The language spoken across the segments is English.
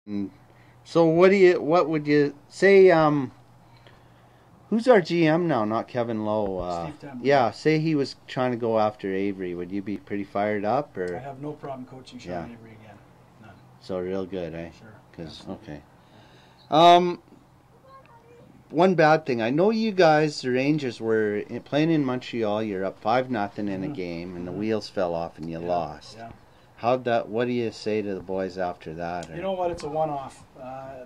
Mm. So what would you say? Who's our GM now? Not Kevin Lowe. Steve Tamlin. Yeah, say he was trying to go after Avery. Would you be pretty fired up, I or have no problem coaching Sean yeah? Avery again. None. So real good, eh? Sure. Because Absolutely. okay. Um, One bad thing. I know you guys, the Rangers, were playing in Montreal. You're up 5-0 in a Mm-hmm. game, and the Mm-hmm. wheels fell off, and you Yeah. lost. Yeah. How'd that? What do you say to the boys after that? You Or know what? It's a one-off.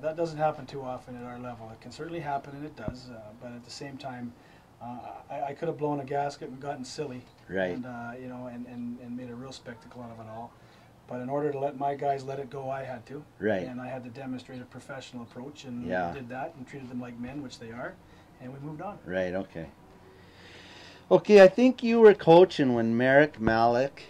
That doesn't happen too often at our level. It can certainly happen, and it does. But at the same time, I could have blown a gasket and gotten silly, right, and and made a real spectacle out of it all. But in order to let my guys let it go, I had to. right, And I had to demonstrate a professional approach, and yeah, did that and treated them like men, which they are, and we moved on. right, okay. Okay, I think you were coaching when Merrick Malik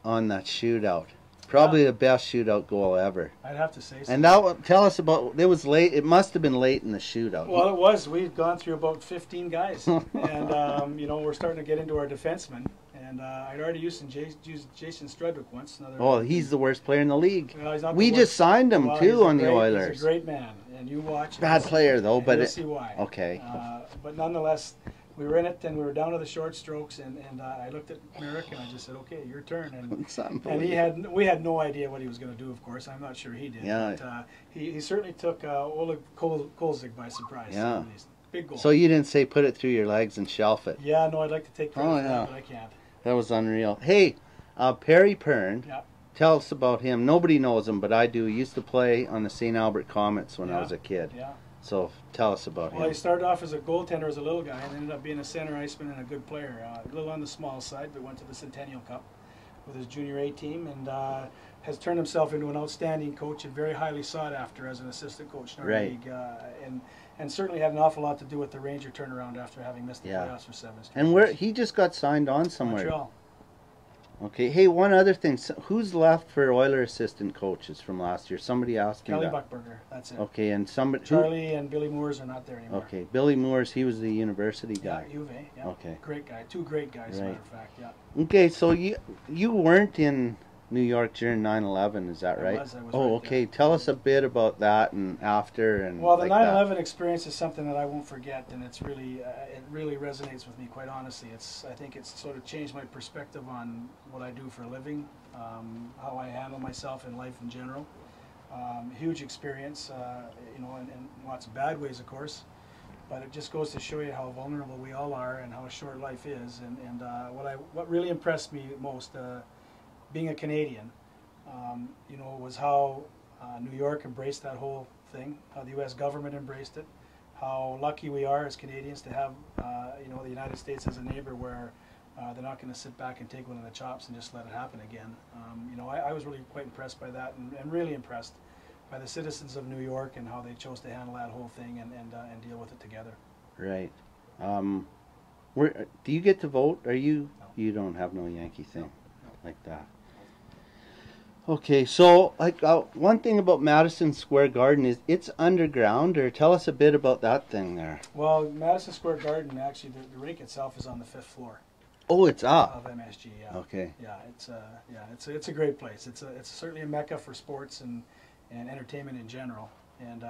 on that shootout. Probably Yeah, the best shootout goal ever. I'd have to say so. And tell us about. It was late. It must have been late in the shootout. Well, it was. We'd gone through about 15 guys, and we're starting to get into our defensemen. And I'd already used Jason Strudwick once. Oh, he's the worst player in the league. Well, he's not the We worst. just signed him Well, too on the He's Oilers. a great man, and you watch. Bad player though, and but you'll see why. okay. But nonetheless, we were in it, and we were down to the short strokes, and I looked at Merrick, and I just said, "Okay, your turn." And we had no idea what he was going to do. Of course, I'm not sure he did. Yeah. But he certainly took Oleg Kolzig by surprise. Yeah. At least. Big goal. So you didn't say put it through your legs and shelf it. Yeah, no, I'd like to take credit Oh for yeah, that, but I can't. that was unreal. Hey, Perry Pern. Yeah. Tell us about him. Nobody knows him, but I do. He used to play on the St. Albert Comets when I was a kid. Yeah. So tell us about Well, him. he started off as a goaltender as a little guy and ended up being a center iceman and a good player. A little on the small side, but went to the Centennial Cup with his junior A team and has turned himself into an outstanding coach and very highly sought after as an assistant coach in our Right. league. And certainly had an awful lot to do with the Ranger turnaround after having missed the Yeah. playoffs for 7 straight And where years. he just got signed on somewhere. Montreal. Okay. Hey, one other thing. Who's left for Oiler assistant coaches from last year? Somebody asked me Kelly that. Buckberger, that's it. Okay, and somebody. Charlie and Billy Moores are not there anymore. Okay, Billy Moores. He was the university Yeah, guy. U of A, yeah. Okay. Great guy. Two great guys, as a Right. matter of fact, yeah. Okay, so you weren't in New York during 9/11, is that right? I was Oh, right okay. there. Tell us a bit about that and after and Well, the like 9/11 experience is something that I won't forget, and it's really it really resonates with me. Quite honestly, I think it's sort of changed my perspective on what I do for a living, how I handle myself in life in general. Huge experience, in lots of bad ways, of course. But it just goes to show you how vulnerable we all are and how short life is. And what really impressed me most, being a Canadian, was how New York embraced that whole thing, how the U.S. government embraced it, how lucky we are as Canadians to have, the United States as a neighbor where they're not going to sit back and take one of the chops and just let it happen again. I was really quite impressed by that and really impressed by the citizens of New York and how they chose to handle that whole thing and deal with it together. Right. Do you get to vote? Are you? No. You don't have no Yankee thing No. like that. Okay, so one thing about Madison Square Garden is it's underground. Or tell us a bit about that thing there. Well, Madison Square Garden, actually, the rink itself is on the 5th floor Oh, it's up. of MSG. Yeah. Okay. Yeah, it's a great place. It's certainly a mecca for sports and entertainment in general, and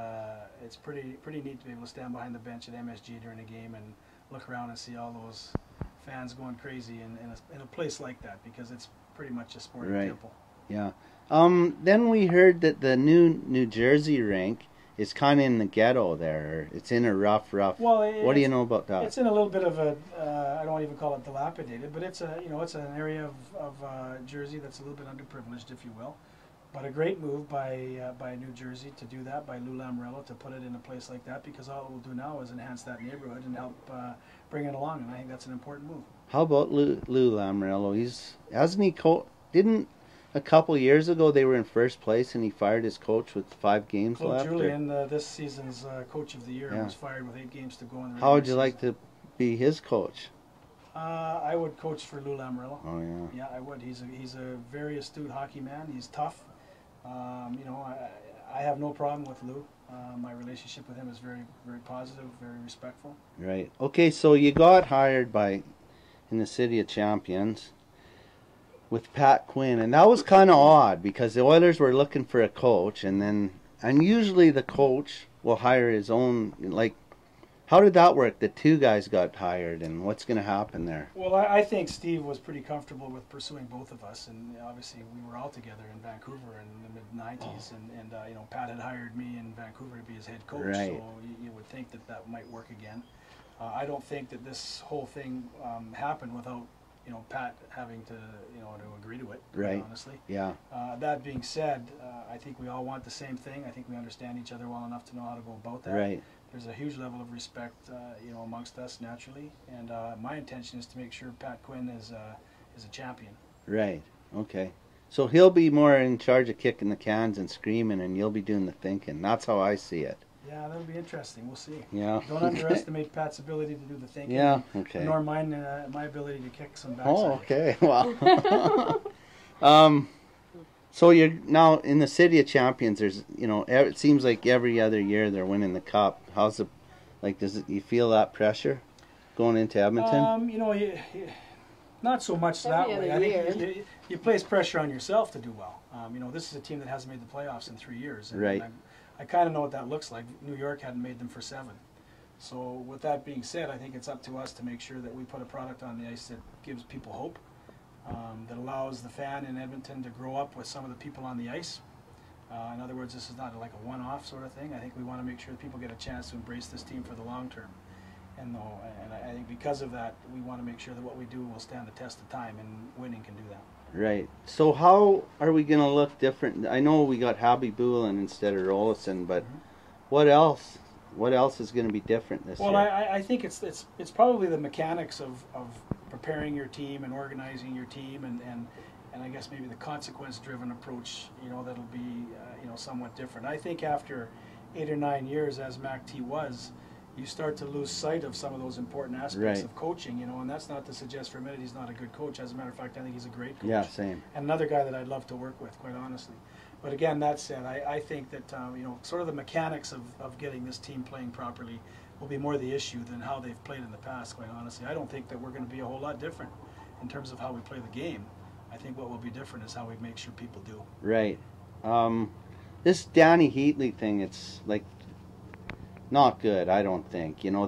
it's pretty neat to be able to stand behind the bench at MSG during a game and look around and see all those fans going crazy in a place like that, because it's pretty much a sporting Right. temple. Yeah. Then we heard that the New Jersey rink is kind of in the ghetto there. It's in a rough. Well, What do you know about that? It's in a little bit of a I don't even call it dilapidated, but it's it's an area of Jersey that's a little bit underprivileged, if you will. But a great move by New Jersey to do that, by Lou Lamoriello, to put it in a place like that, because all it will do now is enhance that neighborhood and help bring it along, and I think that's an important move. How about Lou Lamoriello? Hasn't he didn't a couple years ago they were in first place and he fired his coach with 5 games Claude left? Julien, this season's Coach of the Year, Yeah. was fired with 8 games to go in the How would you regular like to be his coach? I would coach for Lou Lamoriello. Oh yeah. Yeah, I would. He's a very astute hockey man. He's tough. I have no problem with Lou. My relationship with him is very, very positive, very respectful. Right. Okay, so you got hired in the City of Champions. with Pat Quinn, and that was kind of odd because the Oilers were looking for a coach, and usually the coach will hire his own. Like, how did that work? The two guys got hired, and what's going to happen there? Well, I think Steve was pretty comfortable with pursuing both of us, and obviously we were all together in Vancouver in the mid-90s, and you know, Pat had hired me in Vancouver to be his head coach, Right. so you would think that that might work again. I don't think that this whole thing happened without, you know, Pat having to, you know, to agree to it, Right. honestly. Yeah. That being said, I think we all want the same thing. I think we understand each other well enough to know how to go about that. Right. There's a huge level of respect, you know, amongst us naturally, and my intention is to make sure Pat Quinn is a champion. Right. Okay. So he'll be more in charge of kicking the cans and screaming, and you'll be doing the thinking. That's how I see it. Yeah, that'll be interesting. We'll see. Yeah. Don't underestimate Pat's ability to do the thinking. Yeah. Okay. Nor mine, my ability to kick some backside. Oh, okay. Well. So you're now in the City of Champions. There's, you know, it seems like every other year they're winning the cup. How's the, like, you feel that pressure going into Edmonton? You know, not so much that way. I think you place pressure on yourself to do well. You know, this is a team that hasn't made the playoffs in 3 years. And Right. I kind of know what that looks like. New York hadn't made them for 7. So with that being said, I think it's up to us to make sure that we put a product on the ice that gives people hope, that allows the fan in Edmonton to grow up with some of the people on the ice. In other words, this is not like a one-off sort of thing. I think we want to make sure that people get a chance to embrace this team for the long term. And I think because of that, we want to make sure that what we do will stand the test of time, and winning can do that. Right. So how are we going to look different? I know we got Habby Boolin instead of Rolison, but what else? What else is going to be different this year? Well, I think it's probably the mechanics of preparing your team and organizing your team, and I guess maybe the consequence-driven approach, you know, that'll be you know, somewhat different. I think after 8 or 9 years, as MacT was, you start to lose sight of some of those important aspects Right. of coaching, you know, and that's not to suggest for a minute he's not a good coach. As a matter of fact, I think he's a great coach. Yeah, same. And another guy that I'd love to work with, quite honestly. But again, that said, I think that, you know, sort of the mechanics of getting this team playing properly will be more the issue than how they've played in the past, quite honestly. I don't think that we're going to be a whole lot different in terms of how we play the game. I think what will be different is how we make sure people do. Right. This Danny Heatley thing, it's like not good, I don't think. You know,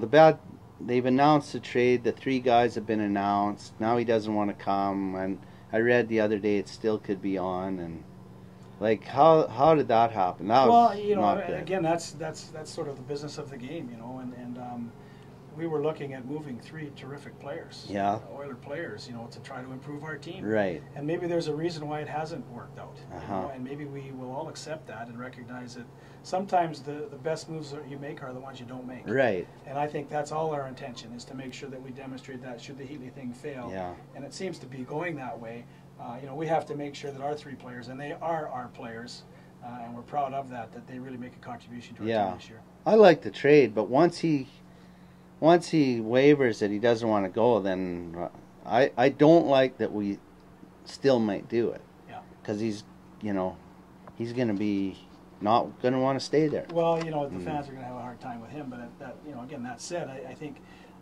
they've announced the trade, the 3 guys have been announced. Now he doesn't want to come, and I read the other day it still could be on, and like how did that happen? That Well, was you know, not good. again, that's sort of the business of the game, you know, and we were looking at moving 3 terrific players, Yeah. Oiler players, you know, to try to improve our team. Right. And maybe there's a reason why it hasn't worked out. You Uh-huh. know, and maybe we will all accept that and recognize that sometimes the best moves that you make are the ones you don't make. Right. And I think that's all our intention, is to make sure that we demonstrate that should the Heatley thing fail. Yeah. And it seems to be going that way. You know, we have to make sure that our 3 players, and they are our players, and we're proud of that they really make a contribution to our Yeah. team this year. I like the trade, but once he wavers that he doesn't want to go, then I don't like that we still might do it. Yeah. Because he's, you know, he's going to be not going to want to stay there. Well, you know, the fans are going to have a hard time with him, but you know, again, that said, I think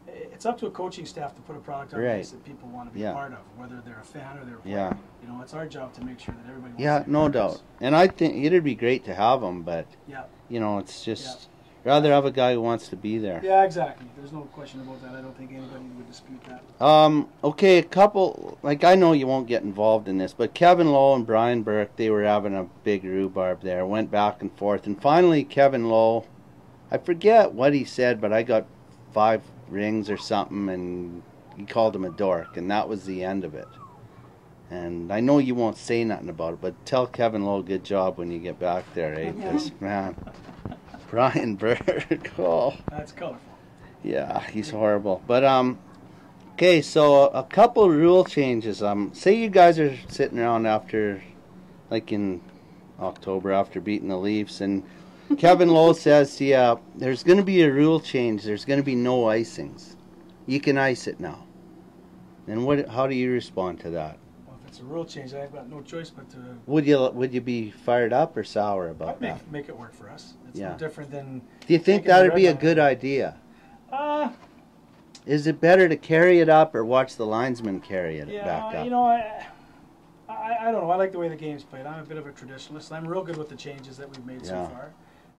it's up to a coaching staff to put a product on the Right. ice that people want to be Yeah. part of, whether they're a fan or they're a player. Yeah. You know, it's our job to make sure that everybody wants Yeah, to be no part of this. doubt. And I think it'd be great to have him, but Yeah. you know, it's just rather have a guy who wants to be there. Yeah, exactly. There's no question about that. I don't think anybody would dispute that. Okay, a couple, like, I know you won't get involved in this, but Kevin Lowe and Brian Burke, they were having a big rhubarb there, went back and forth, and finally Kevin Lowe, I forget what he said, but I got 5 rings or something, and he called him a dork, and that was the end of it. And I know you won't say nothing about it, but tell Kevin Lowe good job when you get back there, eh? Because, man, Brian Burke, oh. That's colorful. Yeah, he's horrible. But okay, so a couple rule changes. Say you guys are sitting around after, like in October after beating the Leafs, and Kevin Lowe says, "Yeah, there's going to be a rule change. There's going to be no icings. You can ice it now." And what? How do you respond to that? Well, if it's a rule change, I've got no choice but to Would you be fired up or sour about that? make it work for us. It's Yeah. no different than. Do you think taking the that would be a red line. good idea? Uh, Is it better to carry it up or watch the linesman carry it back yeah, up? you know, I don't know. I like the way the game's played. I'm a bit of a traditionalist. I'm real good with the changes that we've made so Yeah. far.